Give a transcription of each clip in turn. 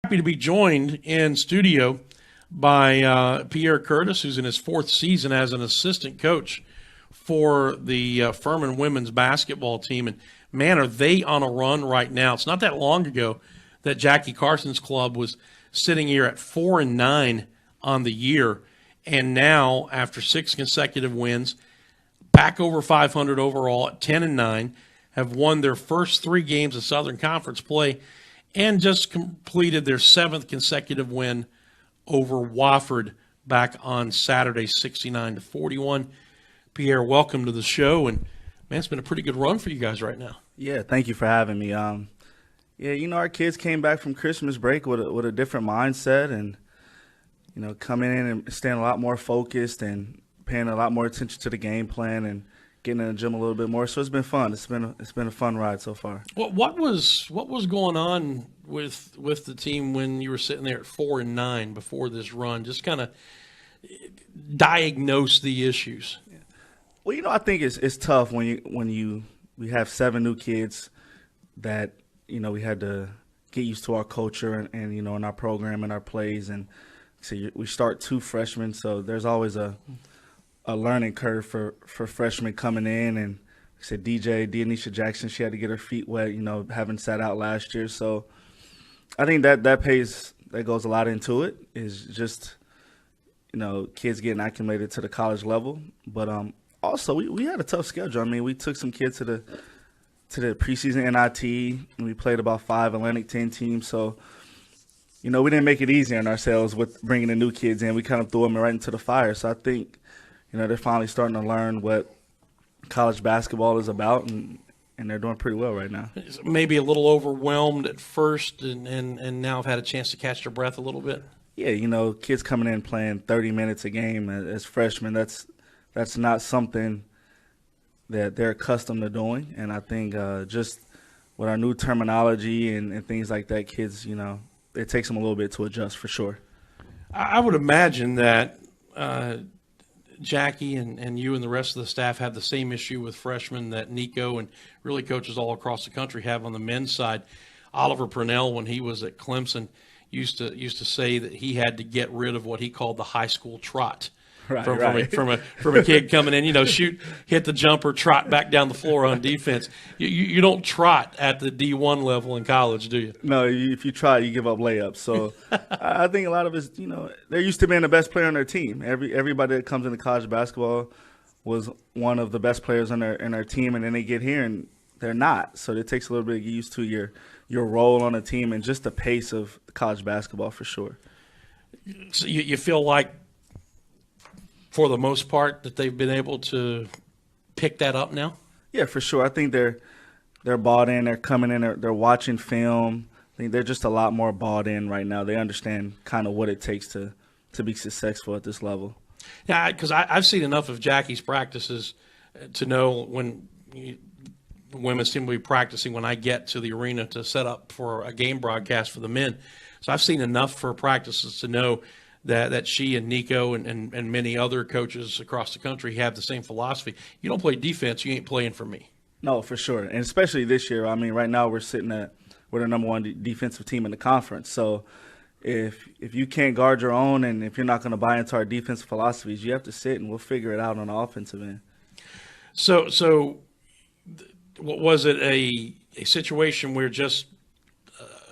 Happy to be joined in studio by Pierre Curtis, who's in his fourth season as an assistant coach for the Furman women's basketball team. And, man, are they on a run right now. It's not that long ago that Jackie Carson's club was sitting here at 4-9 on the year. And now, after 6 consecutive wins, back over 500 overall at 10-9, have won their first 3 games of Southern Conference play and just completed their 7th consecutive win over Wofford back on Saturday, 69-41. Pierre, welcome to the show. And, man, it's been a pretty good run for you guys right now. Yeah, thank you for having me. Our kids came back from Christmas break with a different mindset and, coming in and staying a lot more focused and paying a lot more attention to the game plan and getting in the gym a little bit more. So it's been fun. It's been a fun ride so far. What was going on with the team when you were sitting there at 4-9 before this run? Just kind of diagnose the issues. Well, I think it's tough when we have 7 new kids that we had to get used to our culture and in our program and our plays, and so we start 2 freshmen, so there's always a learning curve for freshmen coming in. And like I said, Deanisha Jackson, she had to get her feet wet, having sat out last year. So I think that goes a lot into it, is just, kids getting acclimated to the college level. But also we had a tough schedule. I mean, we took some kids to the preseason NIT, and we played about 5 Atlantic 10 teams. So, we didn't make it easy on ourselves with bringing the new kids in. We kind of threw them right into the fire. So I think, they're finally starting to learn what college basketball is about, and they're doing pretty well right now. Maybe a little overwhelmed at first, and now have had a chance to catch their breath a little bit. Yeah, kids coming in playing 30 minutes a game as freshmen, that's not something that they're accustomed to doing. And I think just with our new terminology and things like that, kids, it takes them a little bit to adjust for sure. I would imagine that Jackie and you and the rest of the staff have the same issue with freshmen that Nico and really coaches all across the country have on the men's side. Oliver Purnell, when he was at Clemson, used to say that he had to get rid of what he called the high school trot. From a kid coming in, shoot, hit the jumper, trot back down the floor on defense. You don't trot at the D1 level in college, do you? No, if you try, you give up layups. So I think a lot of us, they're used to being the best player on their team. Everybody that comes into college basketball was one of the best players on their team, and then they get here and they're not. So it takes a little bit to get used to your role on a team and just the pace of college basketball for sure. So you feel like, for the most part, that they've been able to pick that up now? Yeah, for sure. I think they're bought in. They're coming in. They're watching film. I think they're just a lot more bought in right now. They understand kind of what it takes to be successful at this level. Yeah, because I've seen enough of Jackie's practices to know when the women's team will be practicing when I get to the arena to set up for a game broadcast for the men. So I've seen enough for practices to know that she and Nico and many other coaches across the country have the same philosophy. You don't play defense, you ain't playing for me. No, for sure. And especially this year. I mean, right now we're the number 1 defensive team in the conference. So if you can't guard your own and if you're not going to buy into our defensive philosophies, you have to sit and we'll figure it out on the offensive end. So was it a situation where just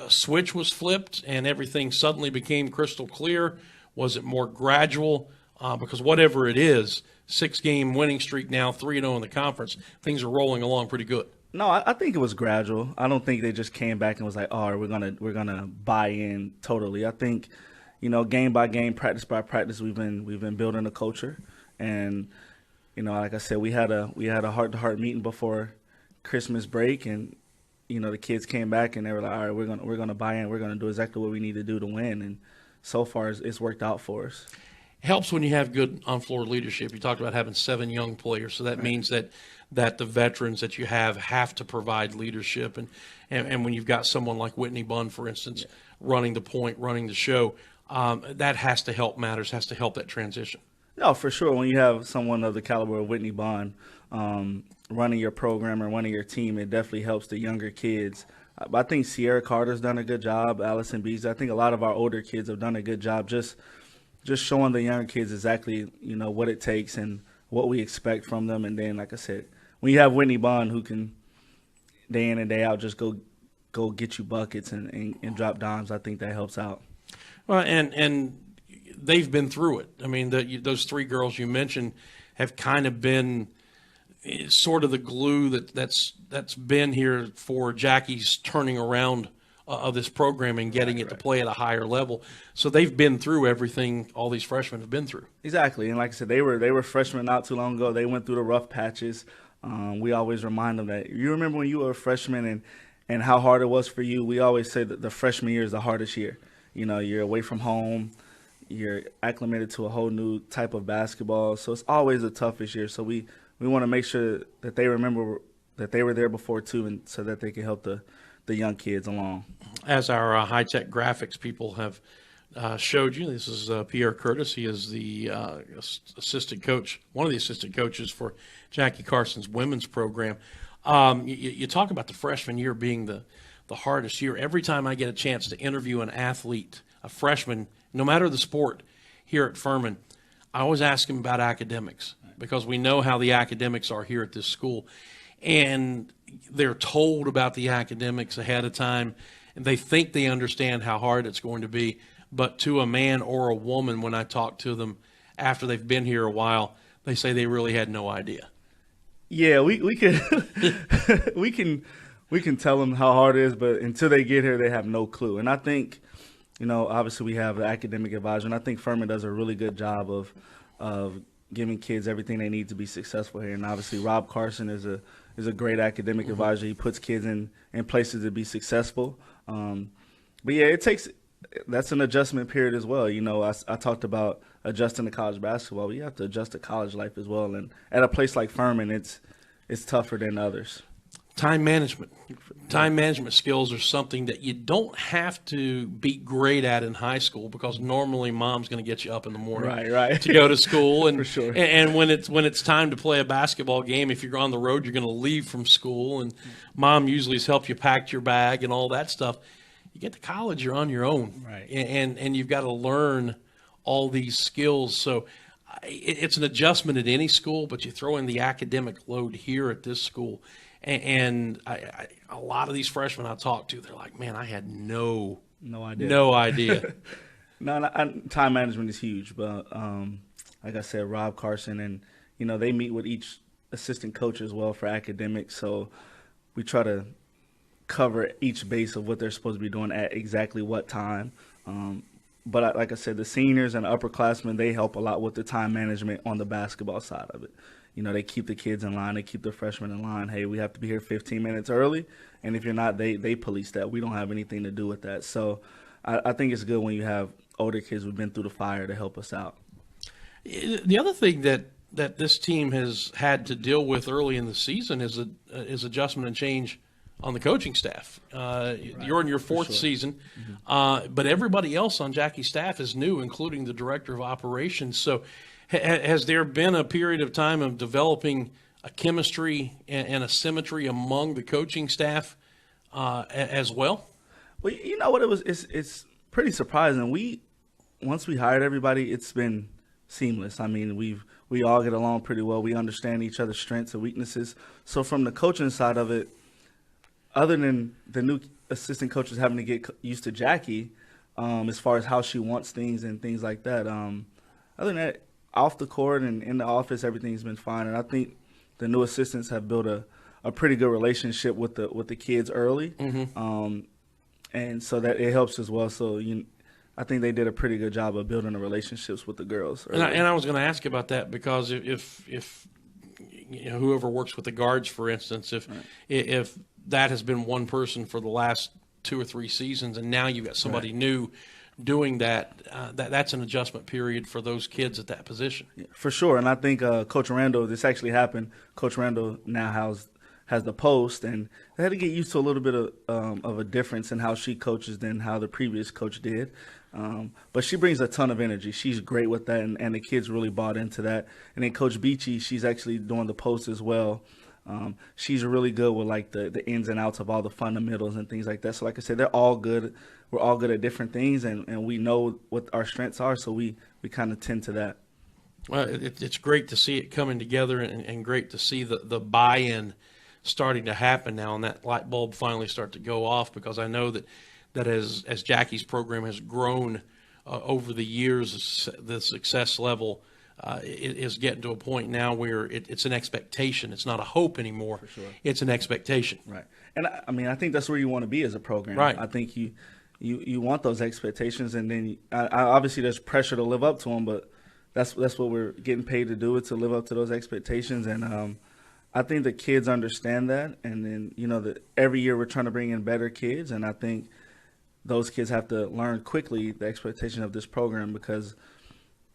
a switch was flipped and everything suddenly became crystal clear? Was it more gradual? Because whatever it is, 6-game winning streak now, 3-0 in the conference, things are rolling along pretty good. No, I think it was gradual. I don't think they just came back and was like, "Oh, we're gonna buy in totally." I think, game by game, practice by practice, we've been building a culture, and like I said, we had a heart-to-heart meeting before Christmas break, and the kids came back and they were like, "All right, we're gonna buy in. We're gonna do exactly what we need to do to win." And so far, it's worked out for us. It helps when you have good on-floor leadership. You talked about having 7 young players, so that means that the veterans that you have to provide leadership. And when you've got someone like Whitney Bunn, for instance, running the point, running the show, that has to help matters, has to help that transition. No, for sure. When you have someone of the caliber of Whitney Bunn running your program or running your team, it definitely helps the younger kids I think Sierra Carter's done a good job. Allison Bees. I think a lot of our older kids have done a good job just showing the younger kids exactly, what it takes and what we expect from them. And then, like I said, when you have Whitney Bond who can day in and day out just go get you buckets and drop dimes, I think that helps out. Well, and they've been through it. I mean, those three girls you mentioned have kind of been sort of the glue that's been here for Jackie's turning around of this program and getting it to play at a higher level. So they've been through everything all these freshmen have been through. Exactly, and like I said, they were freshmen not too long ago. They went through the rough patches. We always remind them that you remember when you were a freshman and how hard it was for you. We always say that the freshman year is the hardest year. You're away from home. You're acclimated to a whole new type of basketball. So it's always the toughest year. So we want to make sure that they remember that they were there before too, and so that they can help the young kids along. As our high-tech graphics people have showed you, this is Pierre Curtis. He is the assistant coach, one of the assistant coaches for Jackie Carson's women's program. You talk about the freshman year being the hardest year. Every time I get a chance to interview an athlete, a freshman, no matter the sport, here at Furman, I always ask them about academics because we know how the academics are here at this school. And they're told about the academics ahead of time, and they think they understand how hard it's going to be. But to a man or a woman, when I talk to them after they've been here a while, they say they really had no idea. Yeah, we can we can tell them how hard it is, but until they get here, they have no clue. And I think, obviously we have the academic advisor, and I think Furman does a really good job of giving kids everything they need to be successful here. And obviously Rob Carson is a great academic advisor. He puts kids in places to be successful. But yeah, that's an adjustment period as well. I talked about adjusting to college basketball. You have to adjust to college life as well. And at a place like Furman, it's tougher than others. Time management. Time management skills are something that you don't have to be great at in high school because normally mom's going to get you up in the morning right. to go to school. And, for sure. And when it's time to play a basketball game, if you're on the road, you're going to leave from school. And mom usually has helped you pack your bag and all that stuff. You get to college, you're on your own. Right. And you've got to learn all these skills. So it's an adjustment at any school, but you throw in the academic load here at this school. And a lot of these freshmen I talk to, they're like, man, I had no idea. No, time management is huge. But like I said, Rob Carson, and, they meet with each assistant coach as well for academics. So we try to cover each base of what they're supposed to be doing at exactly what time. But like I said, the seniors and the upperclassmen, they help a lot with the time management on the basketball side of it. They keep the kids in line. They keep the freshmen in line. Hey, we have to be here 15 minutes early. And if you're not, they police that. We don't have anything to do with that. So I think it's good when you have older kids who've been through the fire to help us out. The other thing that this team has had to deal with early in the season is adjustment and change on the coaching staff. You're in your fourth season, but everybody else on Jackie's staff is new, including the director of operations. So has there been a period of time of developing a chemistry and a symmetry among the coaching staff as well? Well, you know what it's pretty surprising. Once we hired everybody, it's been seamless. I mean, we all get along pretty well. We understand each other's strengths and weaknesses. So from the coaching side of it, other than the new assistant coaches having to get used to Jackie, as far as how she wants things and things like that, other than that, off the court and in the office, everything's been fine. And I think the new assistants have built a pretty good relationship with the kids early, and so that it helps as well. So I think they did a pretty good job of building the relationships with the girls. And I was going to ask about that because if whoever works with the guards, for instance, if that has been one person for the last 2 or 3 seasons, and now you've got somebody new doing that, that's an adjustment period for those kids at that position. Yeah, for sure. And I think Coach Randall, this actually happened. Coach Randall now has the post, and they had to get used to a little bit of a difference in how she coaches than how the previous coach did. But she brings a ton of energy. She's great with that, and the kids really bought into that. And then Coach Beachy, she's actually doing the post as well. She's really good with like the ins and outs of all the fundamentals and things like that. So like I said, they're all good. We're all good at different things, and we know what our strengths are, so we kind of tend to that. Well, it's great to see it coming together, and great to see the buy-in starting to happen now, and that light bulb finally start to go off, because I know that as Jackie's program has grown over the years, the success level is getting to a point now where it's an expectation. It's not a hope anymore. For sure. It's an expectation. Right. And I mean, I think that's where you want to be as a program. Right. I think you want those expectations, and then obviously there's pressure to live up to them, but that's what we're getting paid to do, is to live up to those expectations. And I think the kids understand that, and then that every year we're trying to bring in better kids, and I think those kids have to learn quickly the expectation of this program, because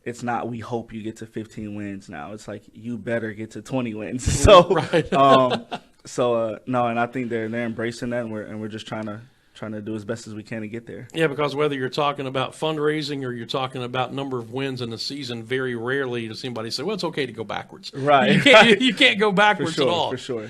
it's not we hope you get to 15 wins now. It's like you better get to 20 wins. So right. No, and I think they're embracing that, and we're just trying to do as best as we can to get there. Yeah, because whether you're talking about fundraising or you're talking about number of wins in the season, very rarely does anybody say, well, it's okay to go backwards. Right. You can't go backwards at all. For sure.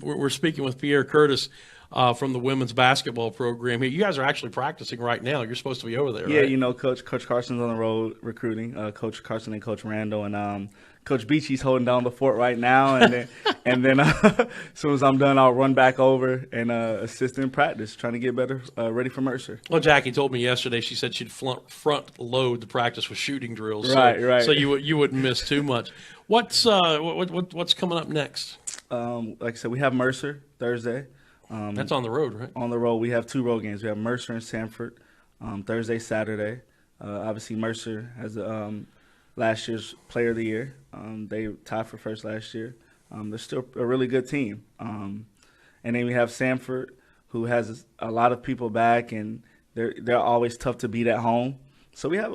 We're speaking with Pierre Curtis from the women's basketball program here. You guys are actually practicing right now. You're supposed to be over there, yeah, right? Coach Carson's on the road recruiting, Coach Carson and Coach Randall, and Coach Beachy's holding down the fort right now. And then as soon as I'm done, I'll run back over and assist in practice, trying to get better, ready for Mercer. Well, Jackie told me yesterday, she said she'd front load the practice with shooting drills. Right. So you wouldn't miss too much. What's coming up next? Like I said, we have Mercer Thursday. That's on the road, right? On the road, we have 2 road games. We have Mercer and Samford Thursday, Saturday. Obviously, Mercer has last year's Player of the Year. They tied for first last year. They're still a really good team. And then we have Samford, who has a lot of people back, and they're always tough to beat at home. So we have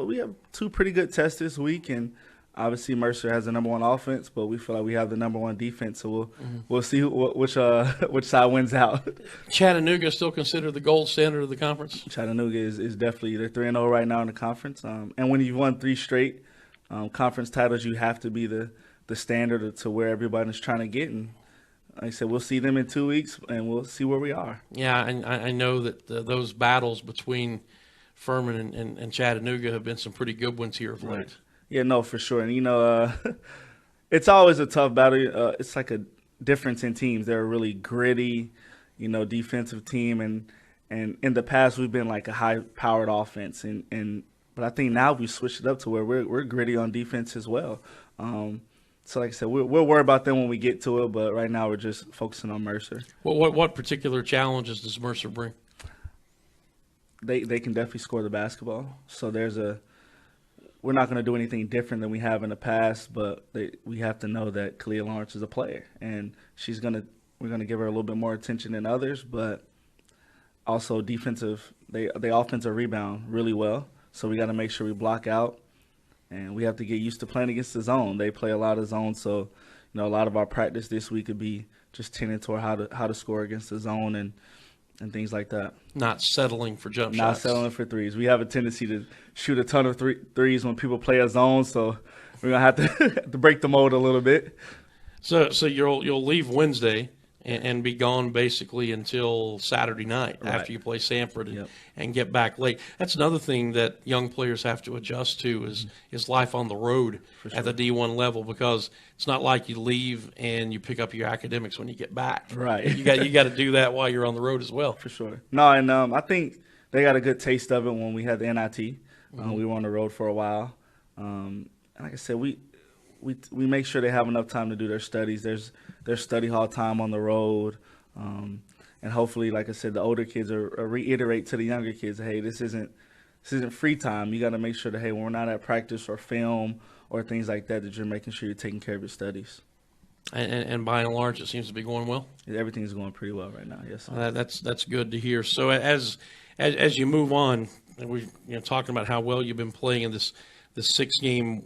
2 pretty good tests this week, and obviously Mercer has the number 1 offense, but we feel like we have the number 1 defense. So we'll see which side wins out. Chattanooga still considered the gold standard of the conference? Chattanooga is definitely, they're 3-0 right now in the conference. And when you've won 3 straight conference titles, you have to be the standard to where everybody's trying to get. And like I said, we'll see them in 2 weeks, and we'll see where we are. Yeah, and I know that those battles between Furman and Chattanooga have been some pretty good ones here of late. Right. Yeah, no, for sure. And, it's always a tough battle. It's like a difference in teams. They're a really gritty, defensive team. And in the past, we've been like a high-powered offense. But I think now we've switched it up to where we're gritty on defense as well. So like I said, we'll worry about them when we get to it. But right now we're just focusing on Mercer. Well, what particular challenges does Mercer bring? They can definitely score the basketball. So we're not going to do anything different than we have in the past, but we have to know that Kalia Lawrence is a player, and we're going to give her a little bit more attention than others, but also defensive. They offensive rebound really well, so we got to make sure we block out, and we have to get used to playing against the zone. They play a lot of zone, so a lot of our practice this week could be just tending toward how to score against the zone and things like that. Not settling for jump shots. Not settling for threes. We have a tendency to shoot a ton of threes when people play a zone, so we're going to have to break the mold a little bit. So you'll leave Wednesday and be gone basically until Saturday night after you play Samford and get back late. That's another thing that young players have to adjust to is life on the road at the D1 level, because it's not like you leave and you pick up your academics when you get back. Right. You got to do that while you're on the road as well. For sure. No, and I think they got a good taste of it when we had the NIT. We were on the road for a while. And like I said, we make sure they have enough time to do their studies. There's study hall time on the road. And hopefully, like I said, the older kids are reiterate to the younger kids, hey, this isn't free time. You got to make sure that, hey, when we're not at practice or film or things like that, that you're making sure you're taking care of your studies. And by and large, it seems to be going well. Everything's going pretty well right now. Yes. That's good to hear. So as you move on, we're talking about how well you've been playing in this 6-game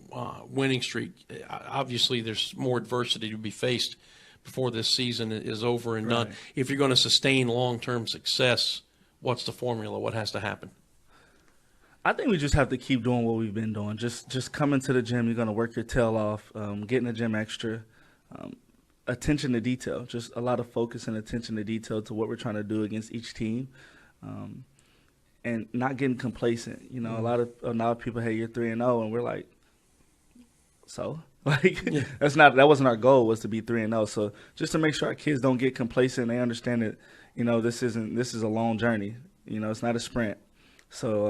winning streak. Obviously, there's more adversity to be faced before this season is over and done. If you're going to sustain long-term success, what's the formula? What has to happen? I think we just have to keep doing what we've been doing. Just coming to the gym. You're going to work your tail off, get in the gym extra. attention to detail, just a lot of focus and attention to detail to what we're trying to do against each team, and not getting complacent. You know, a lot of people, hey, you're 3-0, and we're like, so that wasn't our goal, was to be 3-0. So just to make sure our kids don't get complacent, they understand that, you know, this is a long journey. You know, it's not a sprint. So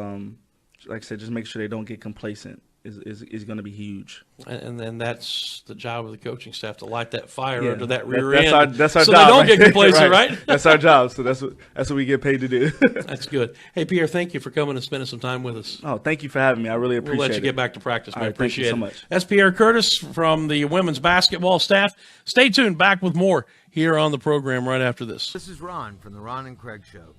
like I said, just make sure they don't get complacent is going to be huge. And then that's the job of the coaching staff, to light that fire under that rear end. That's our so job. They don't get complacent, right? That's our job. So that's what we get paid to do. That's good. Hey, Pierre, thank you for coming and spending some time with us. Oh, thank you for having me. I really appreciate it. We'll let you get back to practice, man. All right, Appreciate thank you it. so much. That's Pierre Curtis from the women's basketball staff. Stay tuned. Back with more here on the program right after this. This is Ron from the Ron and Craig Show.